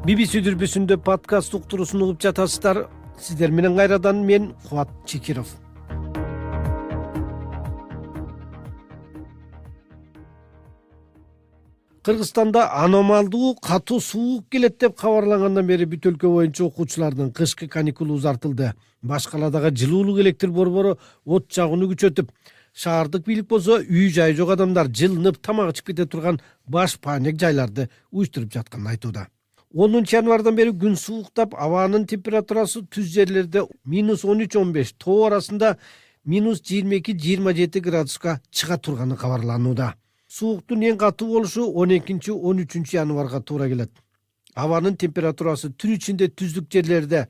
BBC дүрбүсүндө подкаст уктуруусун угуп жатасыздар. Сиздер менен кайрадан мен Кубат Чекиров. Кыргызстанда аномалдуу катуу суук келет деп кабарлангандан бери бүт өлкө боюнча окуучулардын кышкы каникулу узартылды. Баш каладагы жылуулук электр борбору от жагууну күчөтүп, шаардык бийлик болсо үй жайы жок адамдар жылынып тамак ичип кете турган баш паанек жайларды уюштуруп жатканын айтууда. 10 январдан бери күн сууктап, абанын температурасы түз жерлерде -13-15, тоо арасында -22-27 градуска чыга турганы кабарланууда. Сууктун эң катуу болушу 12-13 январга туура келет. Абанын температурасы түн ичинде түздүк жерлерде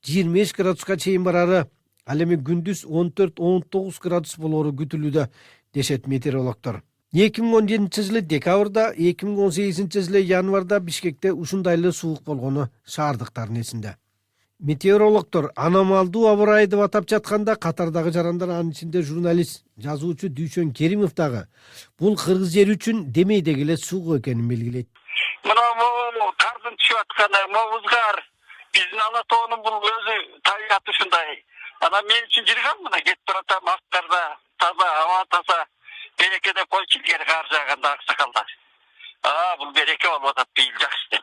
25 градуска чейин барары, ал эми күндүз 14-19 градус болоору күтүлүүдө, дешет метеорологдор. 2017 жылы декабрда, 2018 жылы январда Бишкекте ушундай эле суук болгону шаардыктардын эсинде. Метеорологдор аномалдуу аба ырайы деп атап жатканда, катардагы жарандар анын ичинде журналист, жазуучу Дүйшөн Керимов дагы бул кыргыз жери үчүн демей деги эле суук экенин белгилейт. Мына кардын түшүп атканы, музгар, биздин ала тоонун бул өзү табигаты ушундай. Ана мен үчүн жырган мына кетип турат, мактарда таза, аба таза, береке деп койчу илгери кар жааганда аксакалдар. Бул береке болуп атат, бийил жакшы деп.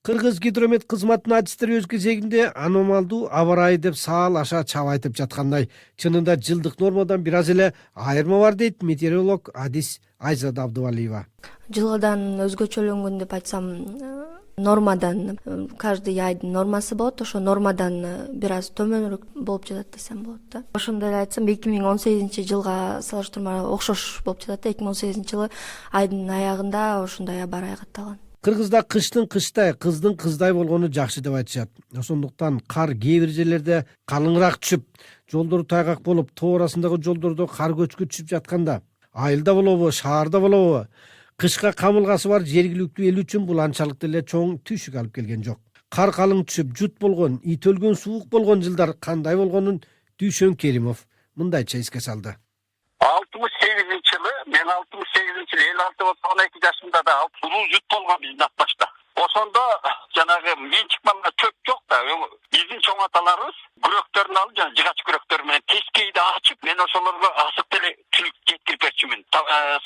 Кыргыз гидромет кызматынын адистери өз кезегинде аномалдуу аба ырайы деп саал аша чаба айтып жаткандай, чынында жылдык нормадан бир аз эле айырма бар дейт метеоролог адис Айзада Абдывалиева. Жылгыдан өзгөчөлөнгөн деп айтсам, нормадан каждый айдын нормасы болот, ошо нормадан бир аз төмөнүрөөк болуп жатат десем болот да. Ошондой эле айтсам 2018 жылга салыштырмалуу окшош болуп жатат. 2018 жылы айдын аягында ошондой аба ырайы катталган. Кыргызда кыштын кыштай, кыздын кыздай болгону жакшы деп айтышат. Ошондуктан кар кээ бир жерлерде калыңыраак түшүп, жолдор тайгак болуп, тоо арасындагы жолдордо кар көчкү түшүп жатканда, айылда болобу, шаарда болобу, кышка камылгасы бар жергиликтүү эл үчүн бул анчалык деле чоң түйшүк алып келген жок. Кар калың түшүп, жут болгон, ит өлгөн суук болгон жылдар кандай болгонун Дүйшөн Керимов мындайча эске салды. 68 жылы, мен 68 жылы 56 болуп 12 жашымда да улуу жут болгон биздин Акбашта. Ошондо жанагы мен чыкканда чөп жок да. Биздин чоң аталарыбыз күрөктөрүн алып, жана жыгач күрөктөр менен тескейди ачып, мен ошолорго асып деле түлүк жеткирип берчүмүн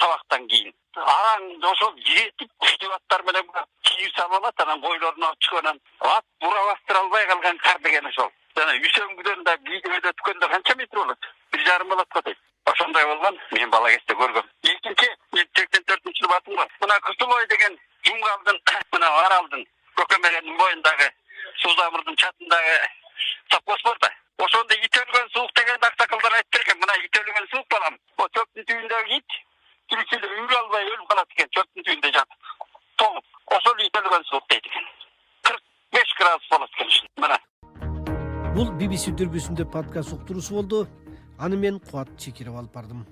сабактан кийин. Араң ошол жетип кыштыбаттар менен кийип салып алат, анан бойлоруна алып чыгып, анан ат бура бастыра албай калган кар деген ошол. Жана Үсөңгүдөн да видеодо түкөндө канча метр болот? 1,5 болот го дейт. Ошондой болгон, мен бала кезде көргөм. Экинчи, мен 84-жылы батым го. Мына Кысылой деген Жумгалдын, мына Аралдын, Көкөмөрөнүн боюндагы Сузамырдын чатындагы совхоз бар да. Ошондо ит өлгөн суук дегенде аксакалдар айтып берген, мына ит өлгөн суук балам. О чөптүн түбүндөгү ит киричиле үрө албай өлүп калат экен, чөптүн түбүндө жатып. Толуп. Ошол ит өлгөн суук дейт экен. 45 градус болот экен. Мына. Бул BBC дүрбүсүндө подкаст уктуруусу болду. Аны мен Кубат Чекиров алып бардым.